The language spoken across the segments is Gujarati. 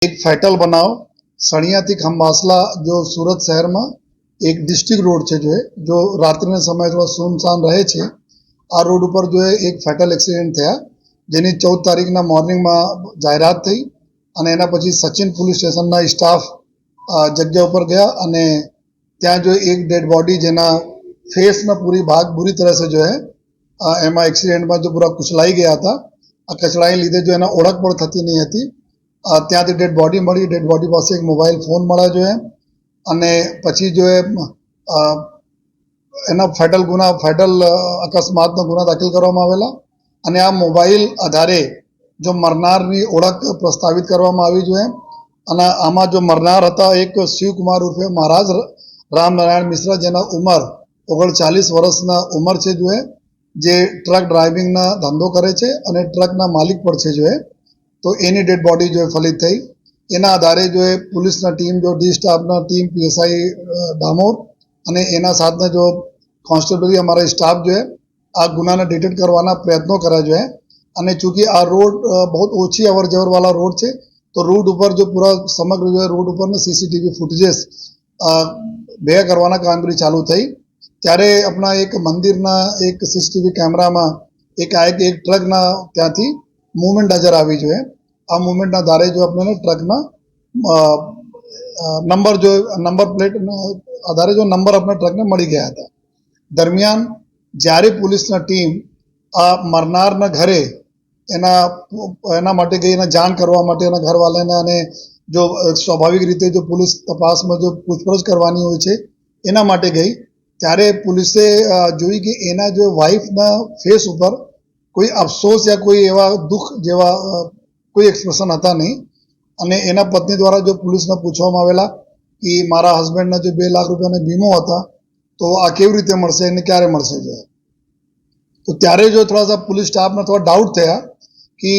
एक ફેટલ બનાવ સણિયાથી ખંભાસલા जो सूरत शहर में एक डिस्ट्रिक्ट रोड है जो रात्रि समय थोड़ा सुनसान रहे छे। आ रोड पर जो है एक फेटल एक्सिडेंट थया जेनी 14 तारीखना मॉर्निंग में जाहरात थई अने एना पछी सचिन पुलिस स्टेशन स्टाफ जग्या पर गया अने त्या जो एक डेड बॉडी जेना फेस में पूरी भाग बुरी तरह से जो है एमा एक्सिडेंट में जो पूरा कुचलाई गया था। आ कचड़ाई लीधे जो एना ओळख पण थती नहीं हती। ત્યાંથી ડેડ બોડી મળી। ડેડ બોડી પાસે એક મોબાઈલ ફોન મળ્યા जो है અને પછી जो है એના ફેટલ અકસ્માતનો ગુના દાખલ કરવામાં આવેલા અને આ મોબાઈલ આધારે જો મરનારની ઓળખ પ્રસ્તાવિત કરવામાં આવી जो है અને આમાં જો મરનાર હતા એક શિવકુમાર ઉર્ફે મહારાજ રામનારાયણ મિશ્રા જેના ઉંમર 39 વર્ષના ઉંમર છે जो है જે ટ્રક ડ્રાઇવિંગના ધંધો કરે છે અને ટ્રકના માલિક પણ છે जो है। तो एनी डेड बॉडी जो है फलित थी एना आधारे जो है पुलिस टीम जो D staff team PSI Damor अने एना साथ में जो कॉन्स्टेबल हमारा स्टाफ जो है आ गुना ने डिटेक्ट करवाना प्रयत्नों करा जो है। अने चूंकि आ रोड बहुत ओછી अवर जवर वाला रोड है तो रोड ऊपर जो पूरा समग्र जो है रोड ऊपर सीसीटीवी फूटेजेस भेगा करवाना कामगीरी चालू थी त्यारे अपना एक मंदिरना एक सीसीटीवी कैमरा में एक ट्रकना त्यांथी मूवमेंट नजर आई जो है। आ मूवमेंट आधारे जो अपने ट्रक में नंबर जो नंबर प्लेट आधारे जो नंबर अपने ट्रक ने मળી ગયા था। दरमियान જ્યારે पुलिस टीम आ मरनार घरे एना माटे गई एना जाण करवा माटे एना घरवालाने अने जो स्वाभाविक रीते जो पुलिस तपास में जो पूछपरछ करवानी होय छे एना माटे गई त्यारे पुलिसे जोई कि एना जो वाइफ ना फेस ऊपर कोई अफसोस या कोई एवा दुख जेवा कोई एक्सप्रेशन था नहीं अने एना पत्नी द्वारा जो पुलिस ने पूछवामां आवेला कि मारा हस्बेंड ना जो 2 लाख रुपया वीमो था तो आ केवी रीते मळशे ने क्यारे मळशे जो है। तो त्यारे जो थोड़ा सा पुलिस स्टाफ ने थोड़ा डाउट थया कि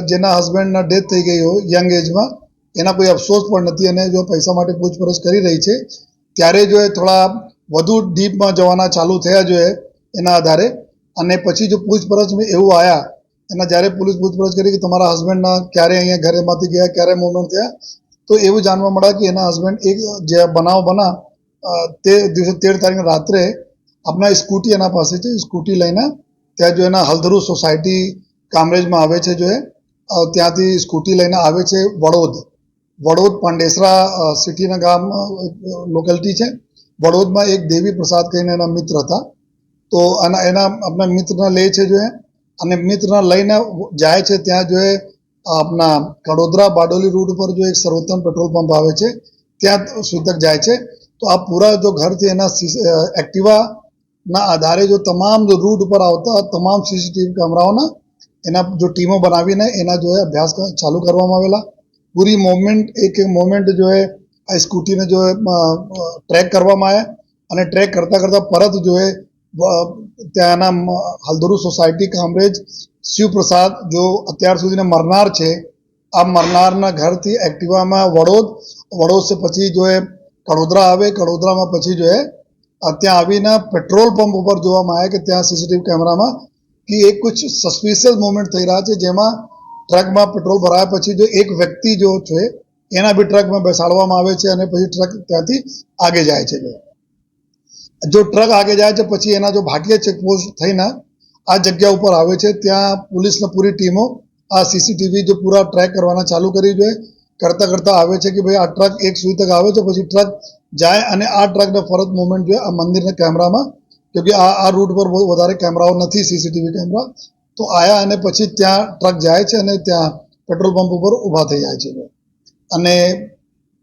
जेना हस्बेंड ना डेथ थई गई हो यंग एज में एना कोई अफसोस पण नथी अने जो पैसा माटे पूछपरछ करी रही छे त्यारे जो है थोड़ा वधु डीप में जवाना चालू थया जो है एना आधारे अने पछी जो पूछपरछ में एवं आया एना ज्यारे पुलिस पूछपरछ करी कि तमारा हस्बेंड ना क्यारे अहींया घरे मांथी गया क्यारे मूवमेंट थया तो एवं जानवा मळ्या कि एना हस्बेंड एक जे बनाव बना ते दिवसे 13 तारीख रात्रे अपना स्कूटी एना पासे छे स्कूटी लईने त्या जो एना हल्दरू सोसायटी कामरेज में आवे छे जो है त्यांथी स्कूटी लईने आवे छे वडोद पांडेसरा सिटी ना गाम लोकेलिटी छे। वडोद में एक देवी प्रसाद कहीने एना मित्र था तो एना अपना मित्र ले छे जो है अने मित्र लईने जाए छे त्यां जो है अपना कड़ोदरा बारडोली रूट पर जो एक सर्वोत्तम पेट्रोल पंप आवे छे त्यां सुधी तक जाए छे। तो आ पूरा जो घर थी एना एक्टिवा ना आधारे जो तमाम जो रूट पर आवता तमाम सीसीटीवी कैमराओं एना जो टीमों बनावीने एना जो है अभ्यास चालू करवामां आवेला। पूरी मूवमेंट एक मूवमेंट जो है आ स्कूटी ने जो है ट्रेक करवामां आया अने ट्रेक करता करता परत जो है त्याना हल्दरू सोसायटी कामरेज शिव प्रसाद जो अत्यार सुधी मरनार है आ मरनार घर थी एक्टिवा में वडोद से पछी जो है कड़ोदरा आवे कड़ोदरा में पछी जो है त्या आवीने पेट्रोल पंप पर जोवामां आया कि त्या सीसीटीवी कैमरा में कि एक कुछ सस्पिशियस मूवमेंट थई रहा है जेमा ट्रक में पेट्रोल भराया पछी जो एक व्यक्ति जो है एना भी ट्रक में बेसाडवामां आवे छे अने पछी ट्रक त्यांथी आगे जाए छे। जो ट्रक आगे जाए छे पछी एना जो भाटिया चेकपोस्ट थईने आ जग्या पर आवे छे त्यां पुलिस ने पूरी टीमों आ सीसीटीवी जो पूरा ट्रेक करवाना चालू करी जो है करता करता आवे छे कि भाई आ ट्रक एक सुई तक आवे छे पछी ट्रक जाए अने आ ट्रक ने फरत मूवमेंट जो है आ मंदिर ने कैमरा में क्योंकि आ रूट पर बहुत वधारे कैमराओ नथी सीसीटीवी कैमरा तो आया अने पछी त्या ट्रक जाए छे अने त्या पेट्रोल पंप पर उभा थई जाय छे अने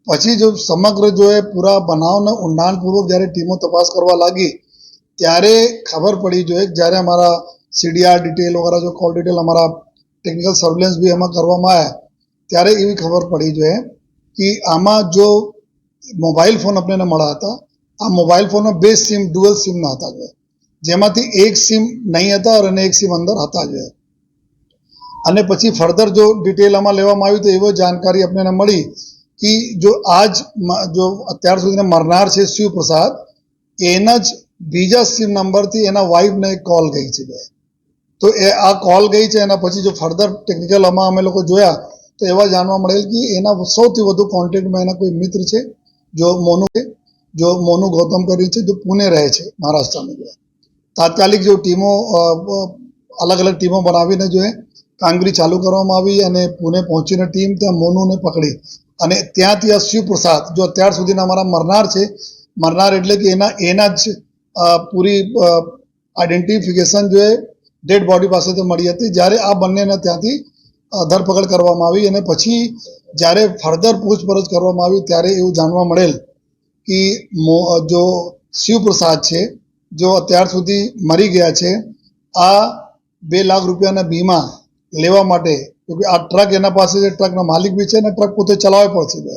पछी जो समग्र जो है पूरा बनावने ઊંડાણપૂર્વक જ્યારે टीमों तपास करवा लगी त्यारे खबर पड़ी जो है જ્યારે हमारा सीडीआर डिटेल वगैरह जो कॉल डिटेल हमारा टेक्निकल सर्वेलेंस भी एमां करवामां आया त्यारे एवी खबर पड़ी जो है कि आमां जो मोबाइल फोन अपने मळ्या हता आ मोबाइल फोन में 2 सिम डुअल सिम ना हता जो जेमांथी एक सिम नहीं हता और एक सिम अंदर हता जो है अने पछी फर्दर जो डिटेल आमां लेवामां आवी तो एवी जानकारी अपने मળી कि जो आज जो अत्यार सुधी मरनार है शिव प्रसाद एना ज बीजा सिम नंबर थी एना वाइफ ने एक कॉल गई है तो आ कॉल गई है एना पछी जो फर्दर टेक्निकल अमे लोग जोया તો એવા જાણવા મળેલ કે એના સૌથી વધુ કોન્ટેક્ટમાં એના કોઈ મિત્ર છે જો મોનુ ગૌતમ કરી છે, જો પુણે રહે છે મહારાષ્ટ્રમાં. જો તાત્કાલિક જો ટીમો અલગ અલગ ટીમો બનાવીને જો કામગીરી ચાલુ કરવામાં આવી અને પુણે પહોંચીને ટીમ ત્યાં મોનુને પકડી અને ત્યાંથી આ શિવપ્રસાદ જો અત્યાર સુધીના અમારા મરનાર છે, મરનાર એટલે કે એના જ પૂરી આઈડેન્ટિફિકેશન જો ડેડ બોડી પાસેથી મળી હતી. જ્યારે આ બંનેને ત્યાંથી ધરપકડ કરવામાં આવી અને પછી જ્યારે ફર્ધર પૂછપરછ કરવામાં આવી ત્યારે એવું જાણવા મળેલ કે જો શિવપ્રસાદ છે જો અત્યાર સુધી મરી ગયા છે, આ 2 લાખ રૂપિયાના બીમા લેવા માટે, આ ટ્રક એના પાસે છે, ટ્રકના માલિક બી છે અને ટ્રક પોતે ચલાવવા પડશે.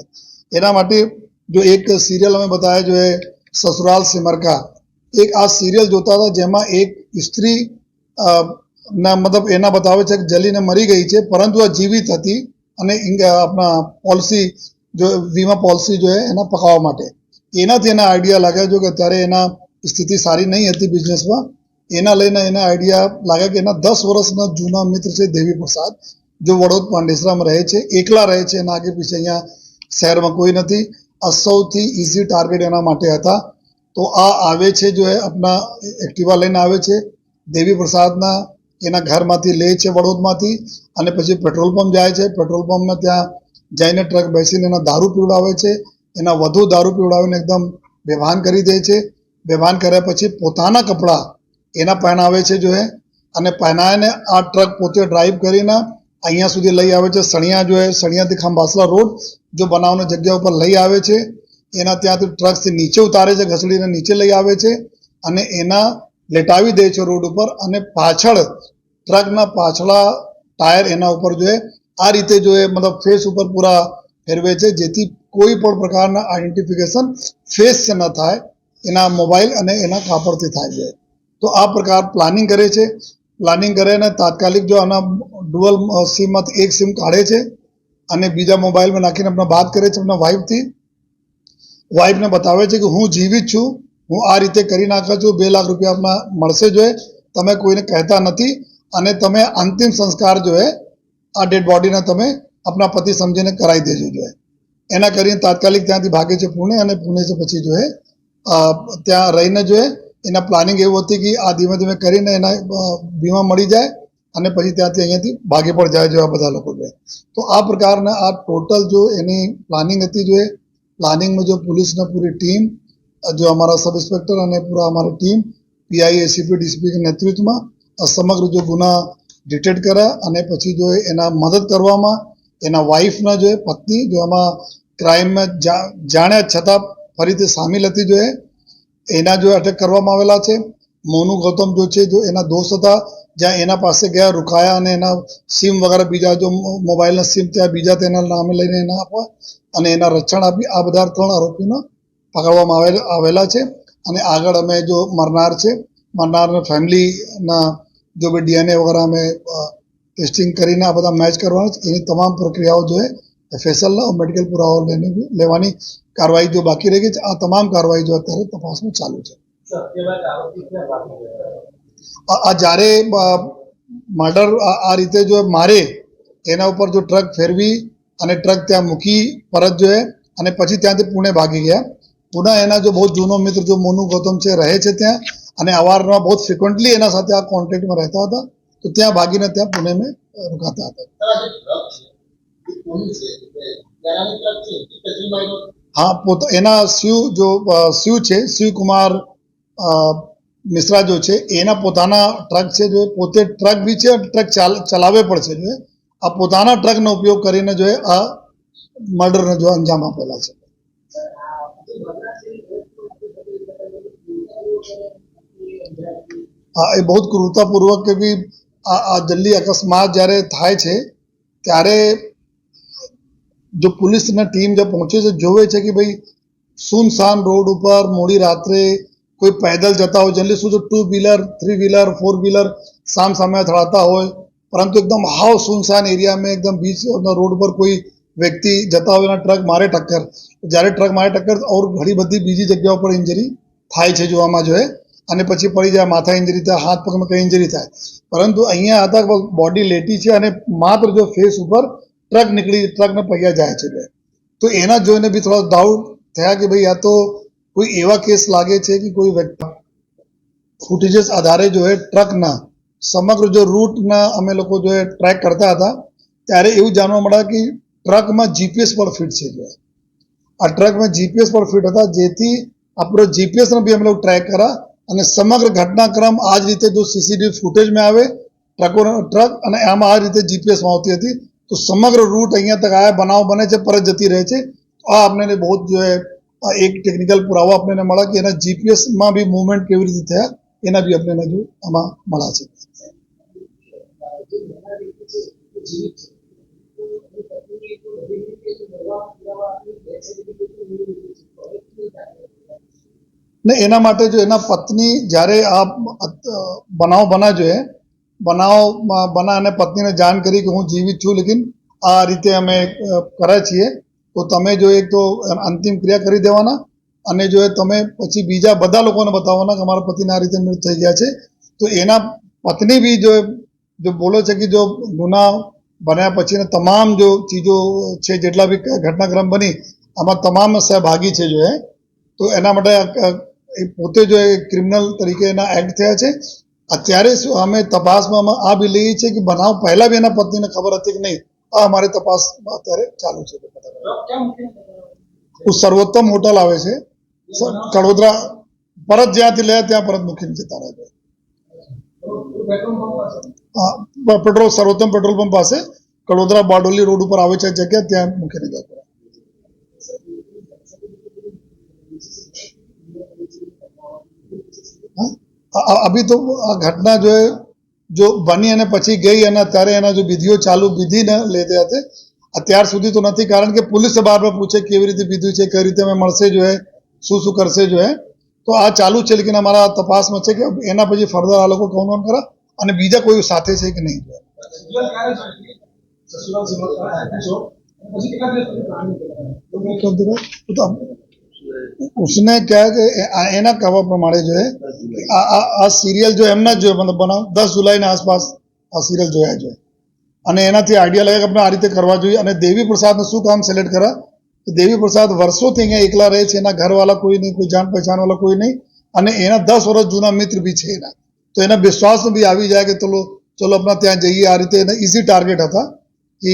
એના માટે જો એક સિરિયલ અમે બતાવ્યા જો સસુરાલ સિમરકા, એક આ સિરિયલ જોતા હતા જેમાં એક સ્ત્રી ના મતલબ એના બતાવે છે કે જલીને મરી ગઈ છે પરંતુ આ જીવિત હતી અને આપણા પોલિસી જો વીમા પોલિસી જો એના પકાવવા માટે એનાથી એના આઈડિયા લાગ્યા જો કે અત્યારે એના સ્થિતિ સારી નહીં હતી બિઝનેસમાં. એના લઈને એના આઈડિયા લાગ્યા કે એના 10 વર્ષના જૂના મિત્ર છે દેવી પ્રસાદ, જો વડોદ પાંડેસરામાં રહે છે, એકલા રહે છે, એના આગે પીછે અહીંયા શહેરમાં કોઈ નથી. આ સૌથી ઇઝી ટાર્ગેટ એના માટે હતા. તો આ આવે છે જો આપણા એક્ટિવા લઈને આવે છે, દેવી પ્રસાદના એના ઘરમાંથી લે છે વડોદમાંથી અને પછી પેટ્રોલ પંપ જાય છે. પેટ્રોલ પંપમાં ત્યાં જઈને ટ્રક બેસીને એના દારૂ પીવડાવે છે, એના વધુ દારૂ પીવડાવીને એકદમ બેભાન કરી દે છે. બેભાન કર્યા પછી પોતાના કપડાં એના પહેરાવે છે જો અને પહેરાવીને આ ટ્રક પોતે ડ્રાઈવ કરીને અહીંયા સુધી લઈ આવે છે. સણિયા જો સણિયાથી ખંભાસલા રોડ જો બનાવવાની જગ્યા ઉપર લઈ આવે છે. એના ત્યાંથી ટ્રકથી નીચે ઉતારે છે, ઘસડીને નીચે લઈ આવે છે અને એના લેટાવી દે છે રોડ ઉપર અને પાછળ ટ્રકના પાછલા ટાયર એના ઉપર જો આ રીતે જો મતલબ ફેસ ઉપર પૂરા ફેરવે છે જેથી કોઈ પણ પ્રકારના આઈડેન્ટિફિકેશન ફેસ છે ન થાય, એના મોબાઈલ અને એના કાપડથી થાય છે. તો આ પ્રકાર પ્લાનિંગ કરે છે. પ્લાનિંગ કરે ને તાત્કાલિક જો આના ડુઅલ સિમમાંથી એક સિમ કાઢે છે અને બીજા મોબાઈલમાં નાખીને આપણા વાત કરે છે આપણા વાઈફથી. વાઈફને બતાવે છે કે હું જીવિત છું, હું આ રીતે કરી નાખ્યો છું, 2 લાખ રૂપિયા આપણા મળશે જો તમે કોઈને કહેતા નથી અને તમે અંતિમ સંસ્કાર જો આ ડેડ બોડીને તમે આપણા પતિ સમજીને કરાવી દેજો જો એના કરીને તાત્કાલિક ત્યાંથી ભાગે છે પુણે અને પુણેથી પછી જો ત્યાં રહીને જો એના પ્લાનિંગ એવું હતી કે આ ધીમે ધીમે કરીને એના બીમા મળી જાય અને પછી ત્યાંથી અહીંયાથી ભાગે પણ જાય જો આ બધા લોકો જો. તો આ પ્રકારના આ ટોટલ જો એની પ્લાનિંગ હતી જો પ્લાનિંગમાં જો પોલીસની પૂરી ટીમ જો અમારા સબ ઇન્સ્પેક્ટર અને પૂરા અમારી ટીમ પીઆઈ એસીપી ડીસીપી કે નેતૃત્વમાં સમગ્ર જો ગુના ડિટેક્ટ કર્યા અને પછી જો એના મદદ કરવામાં એના વાઈફના જો પત્ની જો આમાં ક્રાઇમમાં જાણ્યા છતાં ફરીથી સામેલ હતી જો એના જો અટક કરવામાં આવેલા છે. મોનુ ગૌતમ જો છે જો એના દોસ્ત હતા, જ્યાં એના પાસે ગયા રોકાયા અને એના સિમ વગેરે બીજા જો મોબાઈલના સિમ ત્યાં બીજા તેના નામે લઈને એના આપવા અને એના રક્ષણ આપી આ બધા 3 આરોપીનો પકડવામાં આવેલા છે. અને આગળ અમે જો મરનાર છે, મરનારના ફેમિલીના જો બી ડીએનએ વગેરે અમે ટેસ્ટિંગ કરીને આ બધા મેચ કરવાના છે. એની તમામ પ્રક્રિયાઓ જો એફએસએલના મેડિકલ પુરાવાઓ લેવાની કાર્યવાહી જો બાકી રહી ગઈ છે. આ તમામ કાર્યવાહી જો અત્યારે તપાસમાં ચાલુ છે. આ જ્યારે મર્ડર આ રીતે જો મારે એના ઉપર જો ટ્રક ફેરવી અને ટ્રક ત્યાં મૂકી પરત જો અને પછી ત્યાંથી પુણે ભાગી ગયા. પુણે એના જો બહુ જૂનો મિત્ર જો મોનુ ગૌતમ છે રહે છે ત્યાં અને અવારનવાર બહુ ફ્રિકવન્ટલી એના સાથે આ કોન્ટેક્ટમાં રહેતા હતા. તો ત્યાં ભાગીને ત્યાં પુણે મેં રોકાતા હતા. હા એના શિવ છે, શિવકુમાર મિશ્રા જો છે એના પોતાના ટ્રક છે જો પોતે ટ્રક બી છે, ટ્રક ચલાવે પણ છે જો આ પોતાના ટ્રકનો ઉપયોગ કરીને જો આ મર્ડરને જો અંજામ આપેલા છે. હા એ બહુ ક્રૂરતાપૂર્વક કે બી આ જલ્દી અકસ્માત જ્યારે થાય છે ત્યારે જો પોલીસની ટીમ જો પહોંચે છે જોવે છે કે ભાઈ સુનસાન રોડ ઉપર મોડી રાત્રે કોઈ પેદલ જતા હોય, જનરલી શું 2 વ્હીલર 3 વ્હીલર 4 વ્હીલર સામે અથડાતા હોય પરંતુ એકદમ હાવ સુનસાન એરિયામાં એકદમ બીચ રોડ પર કોઈ વ્યક્તિ જતા હોય અને ટ્રક મારે ટક્કર, જ્યારે ટ્રક મારે ટક્કર ઓર ઘણી બધી બીજી જગ્યાઓ પર ઇન્જરી થાય છે જોવામાં જોઈએ અને પછી પડી જાય, માથા ઇન્જરી થાય, હાથ પગમાં કંઈ ઇન્જરી થાય. પરંતુ અહીંયા હતા બોડી લેટી છે અને માત્ર જો ફેસ ઉપર ટ્રક નીકળી, ટ્રકના પૈયા જાય છે. તો એના જોઈને બી થોડા ડાઉટ થયા કે ભાઈ આ તો કોઈ એવા કેસ લાગે છે કે કોઈ વ્યક્તિ ફૂટેજીસ આધારે જો હે ટ્રકના સમગ્ર જો રૂટના અમે લોકો જો ટ્રેક કરતા હતા ત્યારે એવું જાણવા મળ્યા કે ટ્રકમાં જીપીએસ પર ફિટ છે. જો આ ટ્રકમાં જીપીએસ પર ફિટ હતા, જેથી આપણો જીપીએસનો બી અમે લોકો ટ્રેક કર્યા અને સમગ્ર ઘટનાક્રમ આ જ રીતે જો સીસીટીવી ફૂટેજમાં આવે ટ્રક અને આમાં આ રીતે જીપીએસમાં આવતી હતી. તો સમગ્ર રૂટ અહીંયા તક આયા બનાવ બને છે, પરત જતી રહે છે. આ આપણને બહુ જો એક ટેકનિકલ પુરાવો આપણને મળ્યા કે એના જીપીએસમાં બી મૂવમેન્ટ કેવી રીતે થયા એના બી આપણને જો આમાં મળ્યા છે. ને એના માટે જો એના પત્ની જ્યારે આ બનાવ બના જો બનાવ બના અને પત્નીને જાણ કરી કે હું જીવિત છું, લેકિન આ રીતે અમે કરે છીએ, તો તમે જો એક તો અંતિમ ક્રિયા કરી દેવાના અને જો તમે પછી બીજા બધા લોકોને બતાવવાના કે અમારા પતિને આ રીતે મૃત્યુ થઈ ગયા છે. તો એના પત્ની બી જો બોલે છે કે જો ગુના બન્યા પછીના તમામ જો ચીજો છે, જેટલા બી ઘટનાક્રમ બની આમાં તમામ સહભાગી છે. જો તો એના માટે પોતે જો ક્રિમિનલ તરીકે એના એક્ટ થયા છે. અત્યારે અમે તપાસમાં આ બી લઈએ છીએ કે બનાવ પહેલા બી એના પત્નીને ખબર હતી કે નહીં. આ અમારી તપાસ અત્યારે ચાલુ છે. સર્વોત્તમ હોટલ આવે છે કડોદરા, પરત જ્યાંથી લે ત્યાં પરત મૂકીને જતા રહે છે. પેટ્રોલ સર્વોત્તમ પેટ્રોલ પંપ પાસે કડોદરા બારડોલી રોડ ઉપર આવે છે જગ્યા, ત્યાં મૂકીને જતા. અભી તો આ ઘટના જો બની અને પછી ગઈ અને અત્યારે એના જો વિધિઓ ચાલુ વિધિ ન લેતે હતા અત્યાર સુધી તો નથી, કારણ કે પોલીસ બાર બાર પૂછે કેવી રીતે વિધિ છે, કઈ રીતે અમે મળશે જો શું કરશે જો તો આ ચાલુ છે. લેકિન અમારા તપાસમાં છે કે એના પછી ફર્ધર આ લોકો કૌન કરે અને બીજા કોઈ સાથે છે કે નહીં. उसने क्या कि एना कहा प्रमाणे जो है आ सीरियल जो एमना जो मतलब बना 10 जुलाई ના આસપાસ આ સિરિયલ જોયા છે અને એનાથી આઈડિયા લાગે કે આપણે આ રીતે કરવા જોઈએ. અને દેવી પ્રસાદને શું કામ સિલેક્ટ કરા કે દેવી પ્રસાદ વર્ષોથી અહીંયા એકલા રહે છે, એના ઘરવાળા કોઈ નહીં, કોઈ જાણ પહેચાન વાળા કોઈ નહીં અને એના 10 વર્ષ જૂના મિત્ર બી છે એના. તો એના વિશ્વાસ બી આવી જાય કે ચલો આપણા ત્યાં જઈએ. આ રીતે એના ઇઝી ટાર્ગેટ હતા કે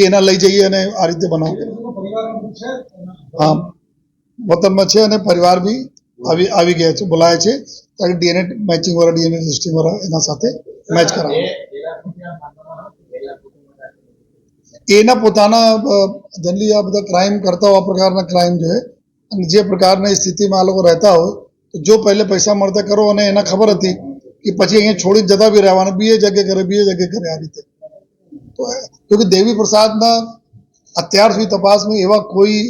એના લઈ જઈએ અને આ રીતે બનાવ. હા, વતનમાં છે અને પરિવાર બી આવી ગયા છે, બોલાય છે તાકે ડીએનએ મેચિંગ વાળા ડીએનએ ટેસ્ટિંગ વાળા એના સાથે મેચ કરાવે. એના પોતાના જનરલી આ બધા ક્રાઇમ કરતા હોય, આ પ્રકારના ક્રાઇમ જો અને જે પ્રકારની સ્થિતિમાં આ લોકો રહેતા હોય તો જો પહેલે પૈસા મળતા કરો અને એને ખબર હતી કે પછી અહીંયા છોડીને જતા બી રહેવાના, બીજે જગ્યાએ કરે આ રીતે. તો ક્યોંકિ દેવી પ્રસાદના અત્યાર સુધી તપાસમાં એવા કોઈ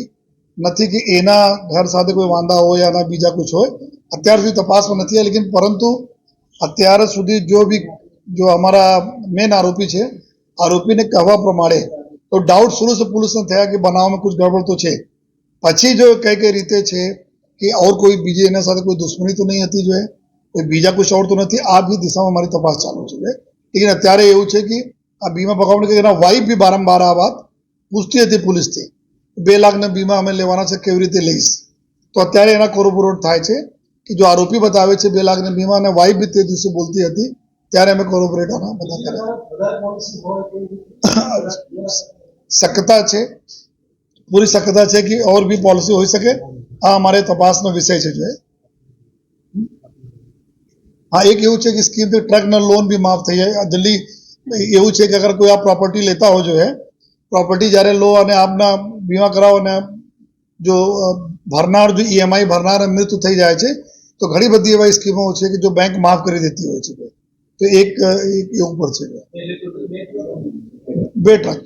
નથી કે એના ઘર સાથે કોઈ વાંધા હોય યા બીજા કુછ હોય, અત્યાર સુધી તપાસમાં નથી. લેકિન પરંતુ અત્યાર સુધી જો અમારા મેન આરોપી છે, આરોપીને કહેવા પ્રમાણે તો ડાઉટ शुरू से पुलिसને થયા કે બનાવમાં कुछ गड़बड़ तो છે. પછી જો કઈ રીતે છે કે ઓર કોઈ બીજી એના સાથે કોઈ દુશ્મની તો નહીં હતી, જો કોઈ બીજા કુછ ઓર તો નથી. આ બી દિશામાં મારી તપાસ ચાલુ છે. લેકિન અત્યારે એવું છે કે આ બીમા પકડવાની કે એના વાઇફ બી બારંબાર આ વાત પૂછતી હતી પોલીસથી, 2 લાખના બીમા અમે લેવાના છે, કેવી રીતે લઈશ. તો અત્યારે એના કોરોબોરેટ થાય છે કે જો આરોપી બતાવે છે 2 લાખના બીમા અને વાઇફ બી તે દિવસે બોલતી હતી, ત્યારે અમે કોરોબોરેટ આના બધા શક્યતા છે, પૂરી શક્યતા છે કે ઓર બી પોલિસી હોઈ શકે. આ અમારે તપાસનો વિષય છે. જો હા, એક એવું છે કે સ્કીમથી ટ્રકના લોન બી માફ થઈ જાય જલ્દી. એવું છે કે અગર કોઈ આ પ્રોપર્ટી લેતા હોય, જો પ્રોપર્ટી જ્યારે લો અને આપના બીમા કરાવો અને જો ભરનાર જો ઈએમઆઈ ભરનાર મૃત્યુ થઈ જાય છે તો ઘણી બધી એવી સ્કીમો છે કે જો બેંક માફ કરી દેતી હોય છે. તો એક એવું પર છે 2 ટ્રક.